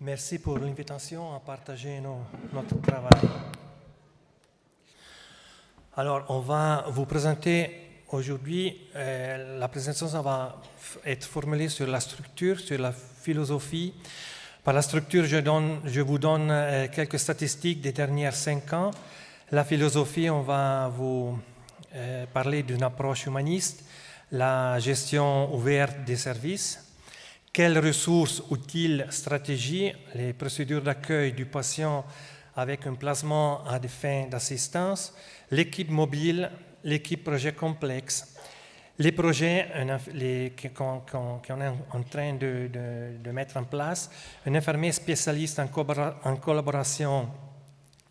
Merci pour l'invitation à partager notre travail. Alors, on va vous présenter aujourd'hui, la présentation va être formulée sur la structure, sur la philosophie. Par la structure, je vous donne quelques statistiques des dernières 5 ans. La philosophie, on va vous parler d'une approche humaniste, la gestion ouverte des services. Quelles ressources, outils, stratégies, les procédures d'accueil du patient avec un placement à des fins d'assistance, l'équipe mobile, l'équipe projet complexe, les projets qu'on est en train de mettre en place, un infirmier spécialiste en collaboration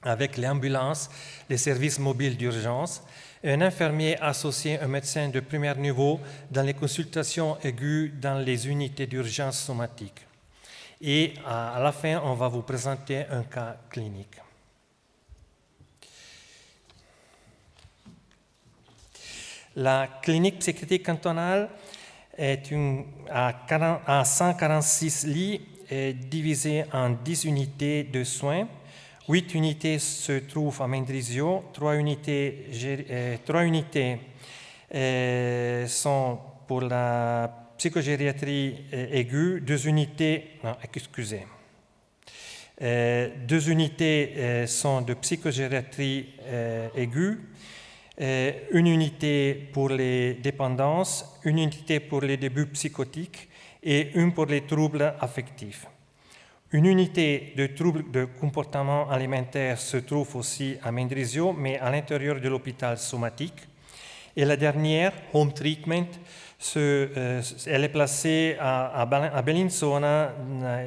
avec les ambulances, les services mobiles d'urgence, un infirmier associé, un médecin de premier niveau dans les consultations aiguës dans les unités d'urgence somatique. Et à la fin, on va vous présenter un cas clinique. La clinique psychiatrique cantonale est à 146 lits divisée en 10 unités de soins. 8 unités se trouvent à Mendrisio, 3 unités sont pour la psychogériatrie aiguë, 2 unités sont de psychogériatrie aiguë, une unité pour les dépendances, une unité pour les débuts psychotiques et une pour les troubles affectifs. Une unité de troubles de comportement alimentaire se trouve aussi à Mendrisio, mais à l'intérieur de l'hôpital somatique. Et la dernière, Home Treatment, elle est placée à Bellinzona.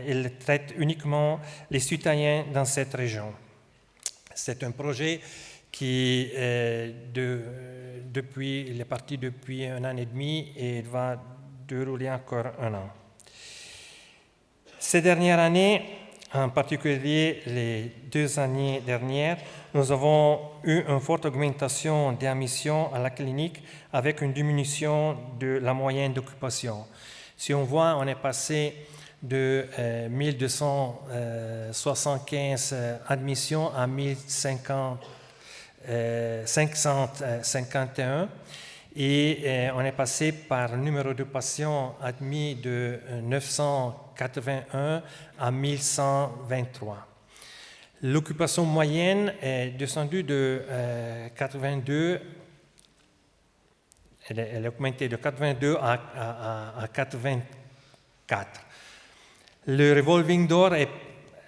Elle traite uniquement les citoyens dans cette région. C'est un projet qui est parti depuis 1 an et demi et il va dérouler encore 1 an. Ces dernières années, en particulier les 2 années dernières, nous avons eu une forte augmentation des admissions à la clinique avec une diminution de la moyenne d'occupation. Si on voit, on est passé de 1275 admissions à 1551 et on est passé par le numéro de patients admis de 981 à 1123. L'occupation moyenne est descendue de 82, elle est augmentée de 82 à 84. Le revolving door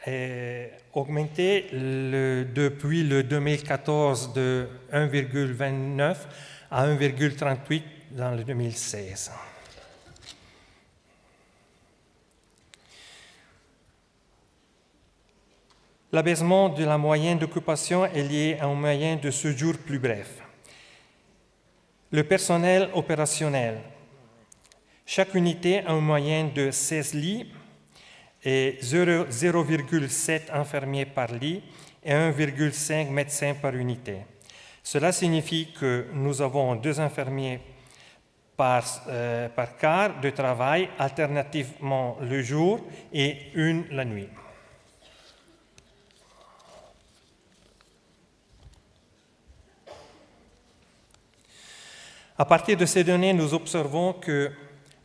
est augmenté depuis le 2014 de 1,29 à 1,38 dans le 2016. L'abaissement de la moyenne d'occupation est lié à un moyen de séjour plus bref. Le personnel opérationnel. Chaque unité a une moyenne de 16 lits et 0,7 infirmiers par lit et 1,5 médecins par unité. Cela signifie que nous avons 2 infirmiers par quart de travail, alternativement le jour et 1 la nuit. À partir de ces données, nous observons qu'une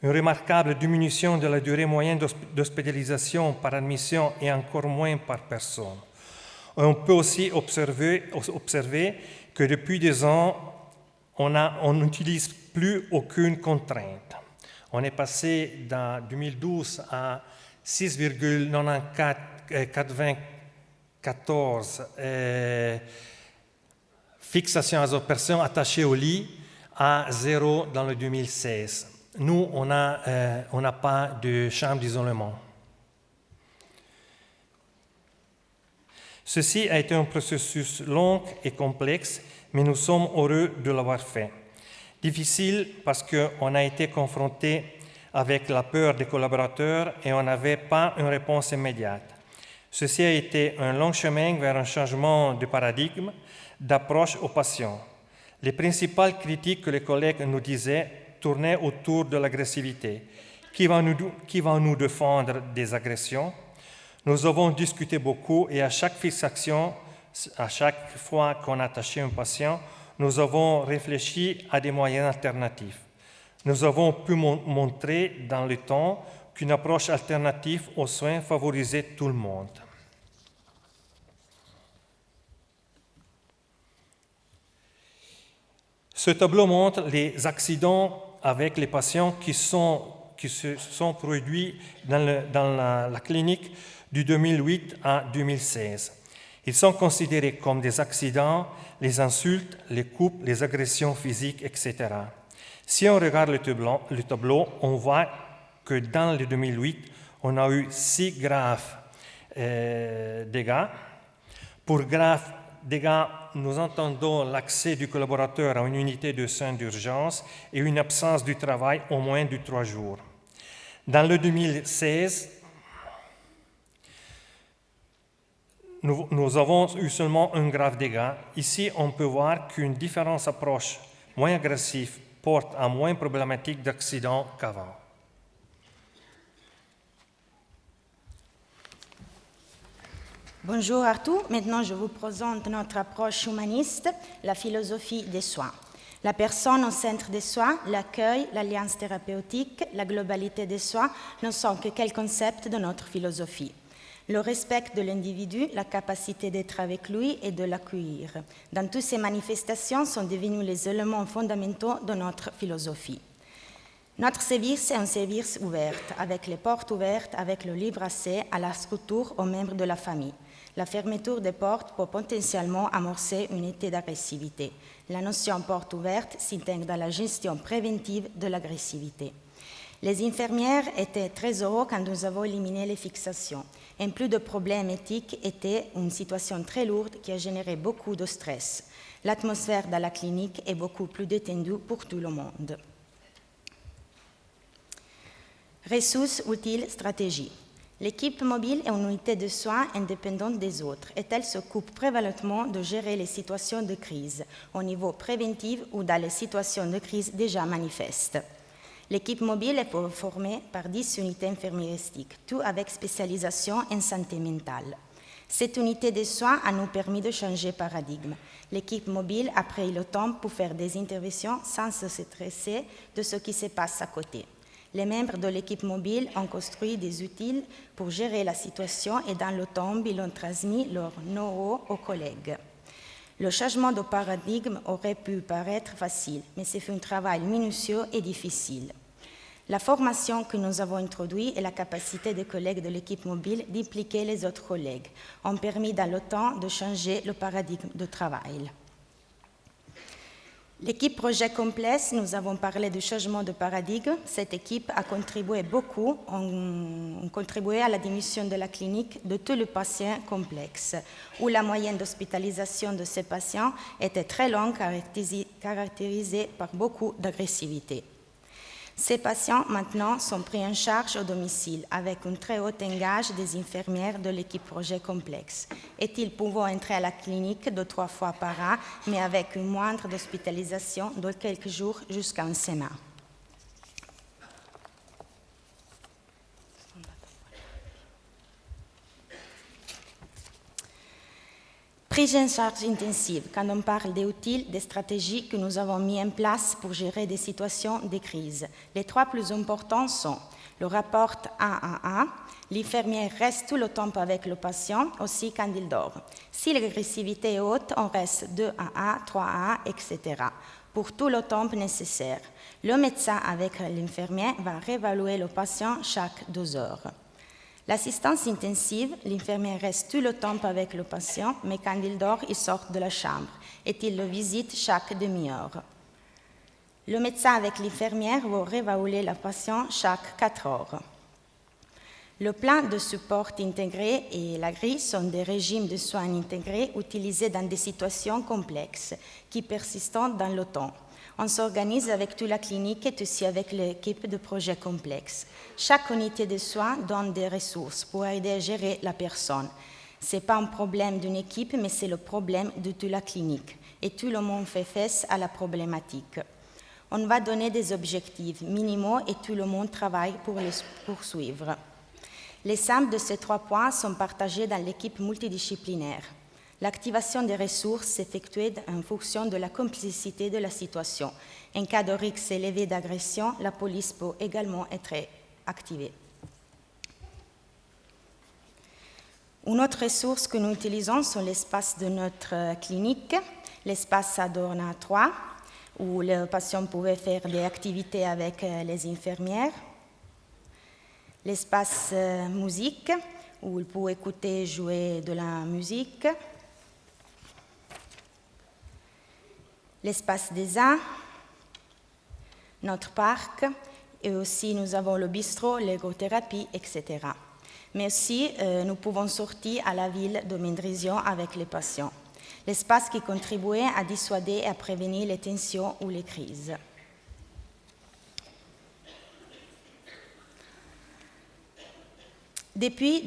remarquable diminution de la durée moyenne d'hospitalisation par admission et encore moins par personne. On peut aussi observer que depuis 2 ans, on n'utilise plus aucune contrainte. On est passé dans 2012 à 6,94 fixations à personnes attachées au lit à 0 dans le 2016. Nous, on n'a pas de chambre d'isolement. Ceci a été un processus long et complexe, mais nous sommes heureux de l'avoir fait. Difficile parce qu'on a été confronté avec la peur des collaborateurs et on n'avait pas une réponse immédiate. Ceci a été un long chemin vers un changement de paradigme, d'approche aux patients. Les principales critiques que les collègues nous disaient tournaient autour de l'agressivité. Qui va nous défendre des agressions? Nous avons discuté beaucoup et à chaque fixation, à chaque fois qu'on attachait un patient, nous avons réfléchi à des moyens alternatifs. Nous avons pu montrer dans le temps qu'une approche alternative aux soins favorisait tout le monde. Ce tableau montre les accidents avec les patients qui se sont produits dans la clinique du 2008 à 2016. Ils sont considérés comme des accidents, les insultes, les coupes, les agressions physiques, etc. Si on regarde le tableau, on voit que dans le 2008, on a eu 6 graves dégâts. Pour graves dégâts, nous entendons l'accès du collaborateur à une unité de soins d'urgence et une absence du travail au moins de 3 jours. Dans le 2016, nous avons eu seulement un grave dégât. Ici, on peut voir qu'une différente approche moins agressive porte à moins problématique d'accident qu'avant. Bonjour à tous. Maintenant, je vous présente notre approche humaniste, la philosophie des soins. La personne au centre des soins, l'accueil, l'alliance thérapeutique, la globalité des soins ne sont que quelques concepts de notre philosophie. Le respect de l'individu, la capacité d'être avec lui et de l'accueillir. Dans toutes ces manifestations sont devenus les éléments fondamentaux de notre philosophie. Notre service est un service ouvert, avec les portes ouvertes, avec le libre accès à la structure aux membres de la famille. La fermeture des portes peut potentiellement amorcer une été d'agressivité. La notion porte ouverte s'intègre dans la gestion préventive de l'agressivité. Les infirmières étaient très heureuses quand nous avons éliminé les fixations. Un plus de problèmes éthiques était une situation très lourde qui a généré beaucoup de stress. L'atmosphère dans la clinique est beaucoup plus détendue pour tout le monde. Ressources utiles, stratégie. L'équipe mobile est une unité de soins indépendante des autres et elle s'occupe prévalentement de gérer les situations de crise au niveau préventif ou dans les situations de crise déjà manifestes. L'équipe mobile est formée par 10 unités infirmiéristiques, tout avec spécialisation en santé mentale. Cette unité de soins a nous permis de changer paradigme. L'équipe mobile a pris le temps pour faire des interventions sans se stresser de ce qui se passe à côté. Les membres de l'équipe mobile ont construit des outils pour gérer la situation et dans le temps, ils ont transmis leur know-how aux collègues. Le changement de paradigme aurait pu paraître facile, mais c'est un travail minutieux et difficile. La formation que nous avons introduite et la capacité des collègues de l'équipe mobile d'impliquer les autres collègues ont permis dans le temps de changer le paradigme de travail. L'équipe Projet Complexe, nous avons parlé du changement de paradigme. Cette équipe a contribué beaucoup, a contribué à la diminution de la clinique de tous les patients complexes, où la moyenne d'hospitalisation de ces patients était très longue, caractérisée par beaucoup d'agressivité. Ces patients, maintenant, sont pris en charge au domicile avec un très haut engagement des infirmières de l'équipe Projet Complexe. Est-il pouvant entrer à la clinique 2-3 fois par an, mais avec une moindre d'hospitalisation de quelques jours jusqu'à une semaine. Prise en charge intensive, quand on parle des outils, des stratégies que nous avons mis en place pour gérer des situations de crise. Les 3 plus importants sont le rapport 1 à 1, l'infirmière reste tout le temps avec le patient, aussi quand il dort. Si l'agressivité est haute, on reste 2 à 1, 3 à 1, etc. pour tout le temps nécessaire. Le médecin avec l'infirmière va réévaluer le patient chaque 2 heures. L'assistance intensive, l'infirmière reste tout le temps avec le patient, mais quand il dort, il sort de la chambre et il le visite chaque demi-heure. Le médecin avec l'infirmière va réévaluer le patient chaque 4 heures. Le plan de support intégré et la grille sont des régimes de soins intégrés utilisés dans des situations complexes qui persistent dans le temps. On s'organise avec toute la clinique et aussi avec l'équipe de projet complexe. Chaque unité de soins donne des ressources pour aider à gérer la personne. Ce n'est pas un problème d'une équipe, mais c'est le problème de toute la clinique. Et tout le monde fait face à la problématique. On va donner des objectifs minimaux et tout le monde travaille pour les poursuivre. Les sommes de ces 3 points sont partagées dans l'équipe multidisciplinaire. L'activation des ressources s'effectue en fonction de la complexité de la situation. En cas de risque élevé d'agression, la police peut également être activée. Une autre ressource que nous utilisons sont l'espace de notre clinique, l'espace Adorna 3, où les patients pouvaient faire des activités avec les infirmières, l'espace musique, où ils pouvaient écouter et jouer de la musique, l'espace des arts, notre parc, et aussi nous avons le bistrot, l'ergothérapie, etc. Mais aussi, nous pouvons sortir à la ville de Mendrisio avec les patients, l'espace qui contribuait à dissuader et à prévenir les tensions ou les crises. Depuis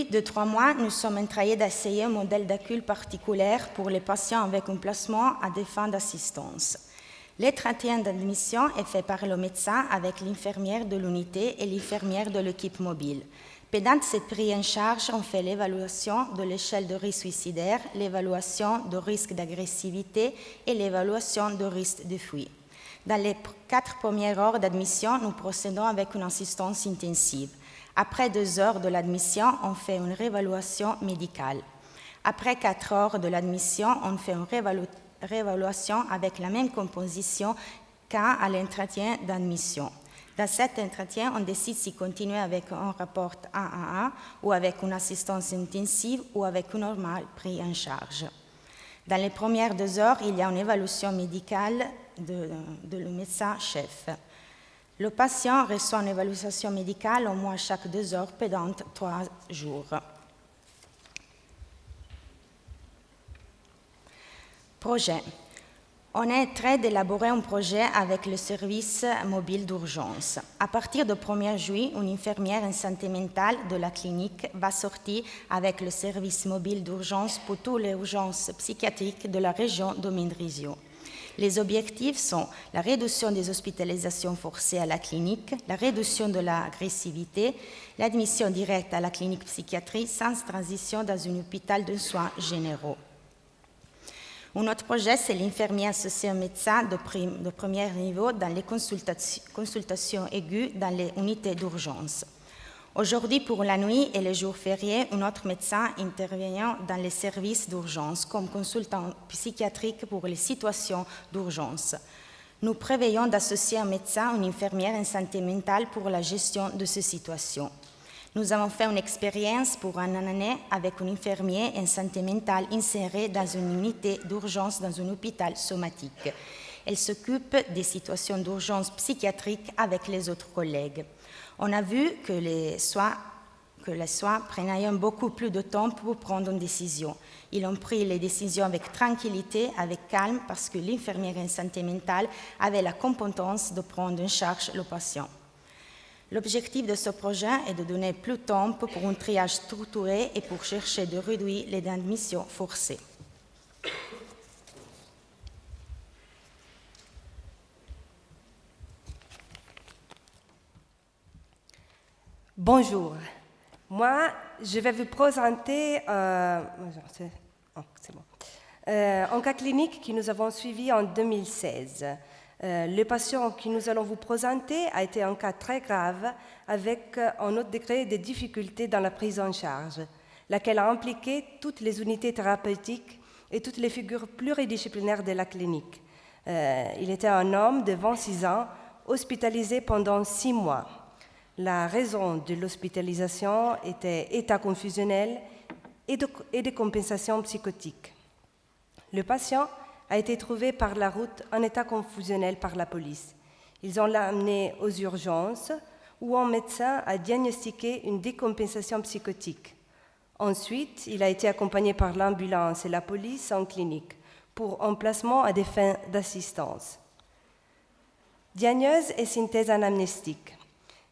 de 3 mois, nous sommes en train d'essayer un modèle d'accueil particulier pour les patients avec un placement à des fins d'assistance. L'entretien d'admission est fait par le médecin avec l'infirmière de l'unité et l'infirmière de l'équipe mobile. Pendant cette prise en charge, on fait l'évaluation de l'échelle de risque suicidaire, l'évaluation de risque d'agressivité et l'évaluation de risque de fuite. Dans les 4 premières heures d'admission, nous procédons avec une assistance intensive. Après 2 heures de l'admission, on fait une réévaluation médicale. Après 4 heures de l'admission, on fait une réévaluation avec la même composition qu'à l'entretien d'admission. Dans cet entretien, on décide si continuer avec un rapport 1 à 1 ou avec une assistance intensive ou avec une normale prise en charge. Dans les premières 2 heures, il y a une évaluation médicale de le médecin-chef. Le patient reçoit une évaluation médicale au moins chaque 2 heures pendant 3 jours. Projet. On est en train d'élaborer un projet avec le service mobile d'urgence. À partir du 1er juillet, une infirmière en santé mentale de la clinique va sortir avec le service mobile d'urgence pour toutes les urgences psychiatriques de la région de Mendrisio. Les objectifs sont la réduction des hospitalisations forcées à la clinique, la réduction de l'agressivité, l'admission directe à la clinique psychiatrie sans transition dans un hôpital de soins généraux. Un autre projet, c'est l'infirmier associé au médecin de premier niveau dans les consultations aiguës dans les unités d'urgence. Aujourd'hui, pour la nuit et les jours fériés, un autre médecin intervient dans les services d'urgence comme consultant psychiatrique pour les situations d'urgence. Nous prévoyons d'associer un médecin ou une infirmière en santé mentale pour la gestion de ces situations. Nous avons fait une expérience pour une année avec un infirmier en santé mentale inséré dans une unité d'urgence dans un hôpital somatique. Elle s'occupe des situations d'urgence psychiatrique avec les autres collègues. On a vu que les soins prenaient beaucoup plus de temps pour prendre une décision. Ils ont pris les décisions avec tranquillité, avec calme, parce que l'infirmière en santé mentale avait la compétence de prendre en charge le patient. L'objectif de ce projet est de donner plus de temps pour un triage structuré et pour chercher de réduire les admissions forcées. Bonjour, moi je vais vous présenter un cas clinique que nous avons suivi en 2016. Le patient que nous allons vous présenter a été un cas très grave avec un haut degré de difficulté dans la prise en charge, laquelle a impliqué toutes les unités thérapeutiques et toutes les figures pluridisciplinaires de la clinique. Il était un homme de 26 ans, hospitalisé pendant 6 mois. La raison de l'hospitalisation était état confusionnel et de compensation psychotique. Le patient a été trouvé par la route en état confusionnel par la police. Ils ont l'amené aux urgences où un médecin a diagnostiqué une décompensation psychotique. Ensuite, il a été accompagné par l'ambulance et la police en clinique pour un placement à des fins d'assistance. Diagnose et synthèse anamnestique.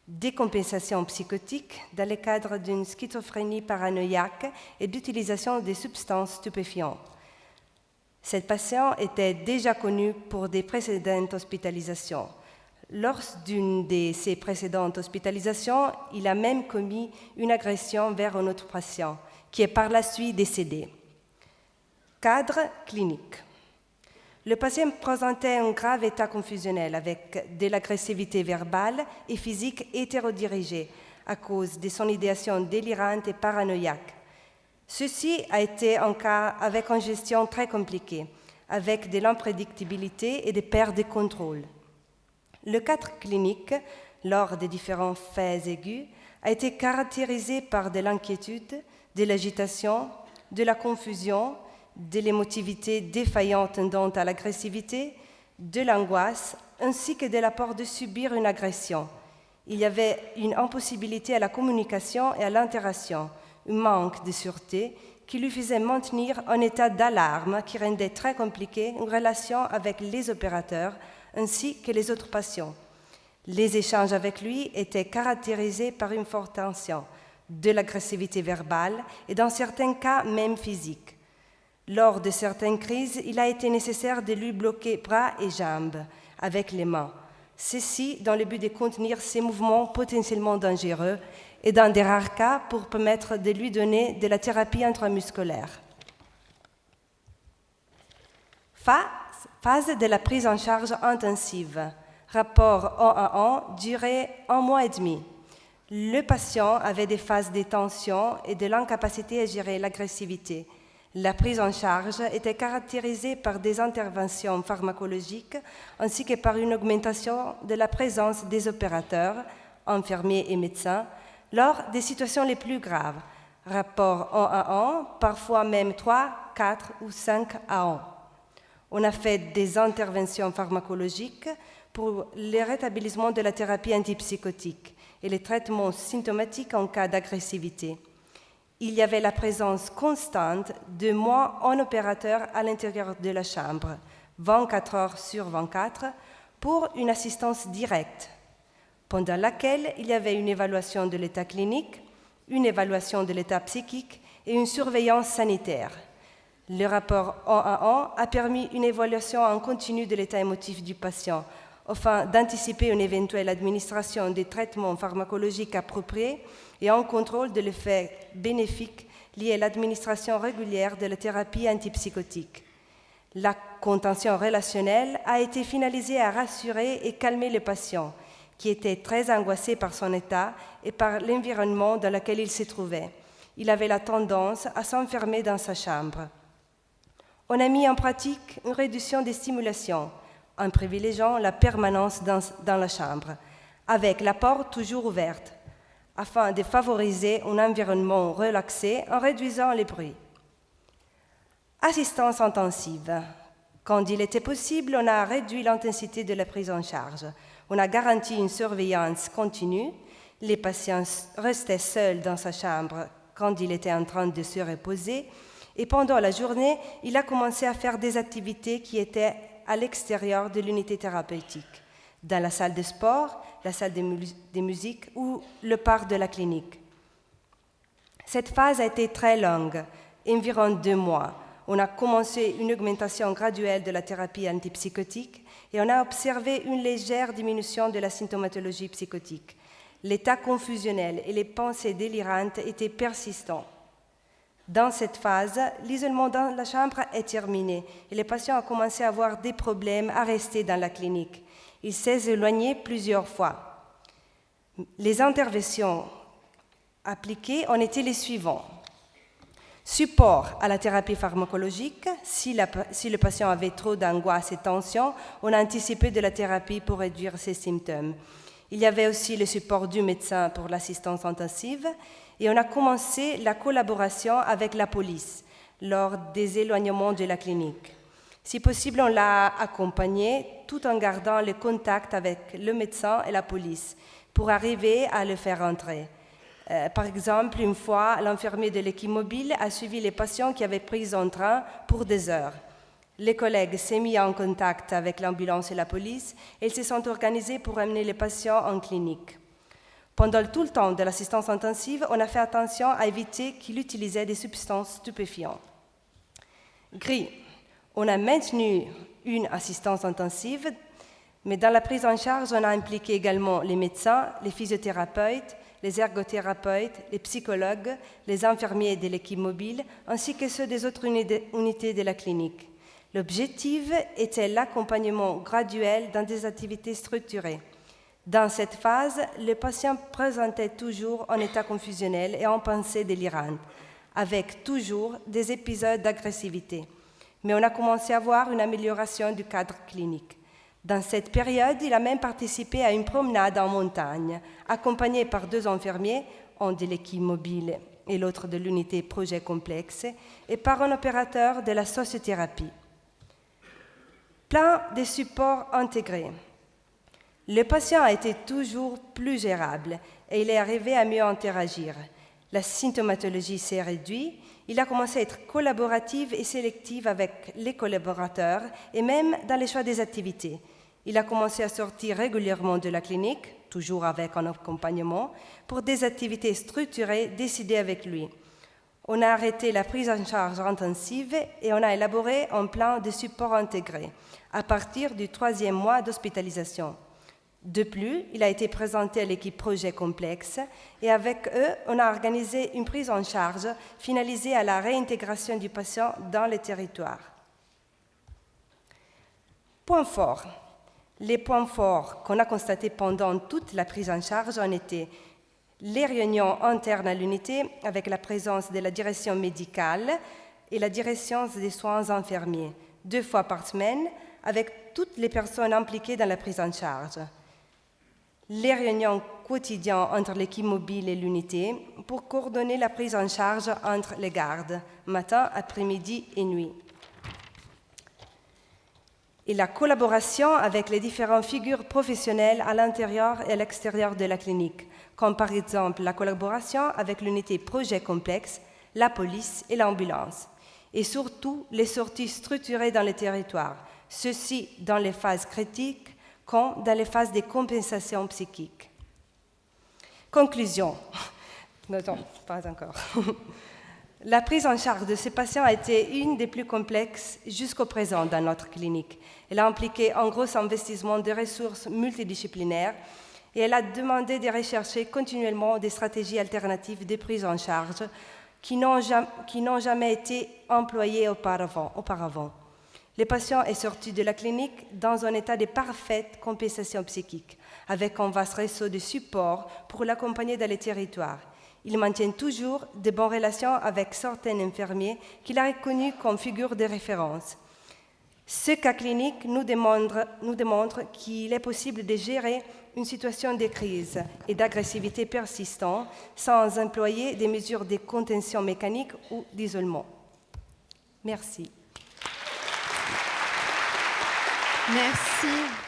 Décompensation psychotique dans le cadre d'une schizophrénie paranoïaque et d'utilisation des substances stupéfiantes. Cette patient était déjà connue pour des précédentes hospitalisations. Lors d'une de ses précédentes hospitalisations, il a même commis une agression vers un autre patient, qui est par la suite décédé. Cadre clinique. Le patient présentait un grave état confusionnel avec de l'agressivité verbale et physique hétérodirigée à cause de son idéation délirante et paranoïaque. Ceci a été un cas avec une gestion très compliquée, avec de l'imprédictibilité et des pertes de contrôle. Le cadre clinique, lors des différents faits aigus, a été caractérisé par de l'inquiétude, de l'agitation, de la confusion, de l'émotivité défaillante tendant à l'agressivité, de l'angoisse, ainsi que de la peur de subir une agression. Il y avait une impossibilité à la communication et à l'interaction, un manque de sûreté qui lui faisait maintenir un état d'alarme qui rendait très compliqué une relation avec les opérateurs ainsi que les autres patients. Les échanges avec lui étaient caractérisés par une forte tension, de l'agressivité verbale et dans certains cas même physique. Lors de certaines crises, il a été nécessaire de lui bloquer bras et jambes avec les mains, ceci dans le but de contenir ses mouvements potentiellement dangereux et dans des rares cas pour permettre de lui donner de la thérapie intramusculaire. Phase de la prise en charge intensive. Rapport 1 à 1, durée 1 mois et demi. Le patient avait des phases de tension et de l'incapacité à gérer l'agressivité. La prise en charge était caractérisée par des interventions pharmacologiques ainsi que par une augmentation de la présence des opérateurs, infirmiers et médecins, lors des situations les plus graves. Rapport 1 à 1, parfois même 3, 4 ou 5 à 1. On a fait des interventions pharmacologiques pour le rétablissement de la thérapie antipsychotique et les traitements symptomatiques en cas d'agressivité. Il y avait la présence constante de moins un opérateur à l'intérieur de la chambre, 24 heures sur 24, pour une assistance directe, pendant laquelle il y avait une évaluation de l'état clinique, une évaluation de l'état psychique et une surveillance sanitaire. Le rapport 1 à 1 a permis une évaluation en continu de l'état émotif du patient, afin d'anticiper une éventuelle administration des traitements pharmacologiques appropriés et un contrôle de l'effet bénéfique lié à l'administration régulière de la thérapie antipsychotique. La contention relationnelle a été finalisée à rassurer et calmer le patient, qui était très angoissé par son état et par l'environnement dans lequel il se trouvait. Il avait la tendance à s'enfermer dans sa chambre. On a mis en pratique une réduction des stimulations, en privilégiant la permanence dans la chambre, avec la porte toujours ouverte, afin de favoriser un environnement relaxé en réduisant les bruits. Assistance intensive. Quand il était possible, on a réduit l'intensité de la prise en charge. On a garanti une surveillance continue. Les patients restaient seuls dans sa chambre quand il était en train de se reposer. Et pendant la journée, il a commencé à faire des activités qui étaient à l'extérieur de l'unité thérapeutique, dans la salle de sport, la salle de musique ou le parc de la clinique. Cette phase a été très longue, environ 2 mois. On a commencé une augmentation graduelle de la thérapie antipsychotique et on a observé une légère diminution de la symptomatologie psychotique. L'état confusionnel et les pensées délirantes étaient persistants. Dans cette phase, l'isolement dans la chambre est terminé et le patient a commencé à avoir des problèmes à rester dans la clinique. Il s'est éloigné plusieurs fois. Les interventions appliquées ont été les suivantes. Support à la thérapie pharmacologique. Si le patient avait trop d'angoisse et tension, on a anticipé de la thérapie pour réduire ses symptômes. Il y avait aussi le support du médecin pour l'assistance intensive et on a commencé la collaboration avec la police lors des éloignements de la clinique. Si possible, on l'a accompagné tout en gardant le contact avec le médecin et la police pour arriver à le faire entrer. Par exemple, une fois, l'infirmier de l'équipe mobile a suivi les patients qui avaient pris un train pour des heures. Les collègues s'est mis en contact avec l'ambulance et la police et ils se sont organisés pour amener les patients en clinique. Pendant tout le temps de l'assistance intensive, on a fait attention à éviter qu'il utilisait des substances stupéfiantes. Gris. On a maintenu une assistance intensive, mais dans la prise en charge, on a impliqué également les médecins, les physiothérapeutes, les ergothérapeutes, les psychologues, les infirmiers de l'équipe mobile, ainsi que ceux des autres unités de la clinique. L'objectif était l'accompagnement graduel dans des activités structurées. Dans cette phase, le patient présentait toujours un état confusionnel et en pensée délirante, avec toujours des épisodes d'agressivité. Mais on a commencé à voir une amélioration du cadre clinique. Dans cette période, il a même participé à une promenade en montagne, accompagné par 2 infirmiers, un de l'équipe mobile et l'autre de l'unité projet complexe, et par un opérateur de la sociothérapie. Plan de support intégré. Le patient a été toujours plus gérable et il est arrivé à mieux interagir. La symptomatologie s'est réduite, il a commencé à être collaboratif et sélectif avec les collaborateurs et même dans les choix des activités. Il a commencé à sortir régulièrement de la clinique, toujours avec un accompagnement, pour des activités structurées décidées avec lui. On a arrêté la prise en charge intensive et on a élaboré un plan de support intégré à partir du 3e mois d'hospitalisation. De plus, il a été présenté à l'équipe projet complexe et avec eux, on a organisé une prise en charge finalisée à la réintégration du patient dans les territoires. Point fort. Les points forts qu'on a constatés pendant toute la prise en charge ont été les réunions internes à l'unité avec la présence de la direction médicale et la direction des soins infirmiers, 2 fois par semaine, avec toutes les personnes impliquées dans la prise en charge. Les réunions quotidiennes entre l'équipe mobile et l'unité pour coordonner la prise en charge entre les gardes, matin, après-midi et nuit. Et la collaboration avec les différentes figures professionnelles à l'intérieur et à l'extérieur de la clinique, comme par exemple la collaboration avec l'unité projet complexe, la police et l'ambulance. Et surtout, les sorties structurées dans les territoires, ceci dans les phases critiques comme dans les phases de compensation psychique. Conclusion. Non, pas encore. La prise en charge de ces patients a été une des plus complexes jusqu'au présent dans notre clinique. Elle a impliqué un gros investissement de ressources multidisciplinaires et elle a demandé de rechercher continuellement des stratégies alternatives de prise en charge qui n'ont jamais été employées auparavant. Le patient est sorti de la clinique dans un état de parfaite compensation psychique, avec un vaste réseau de support pour l'accompagner dans les territoires. Il maintient toujours de bonnes relations avec certains infirmiers qu'il a reconnus comme figure de référence. Ce cas clinique nous démontre qu'il est possible de gérer une situation de crise et d'agressivité persistante sans employer des mesures de contention mécanique ou d'isolement. Merci. Merci.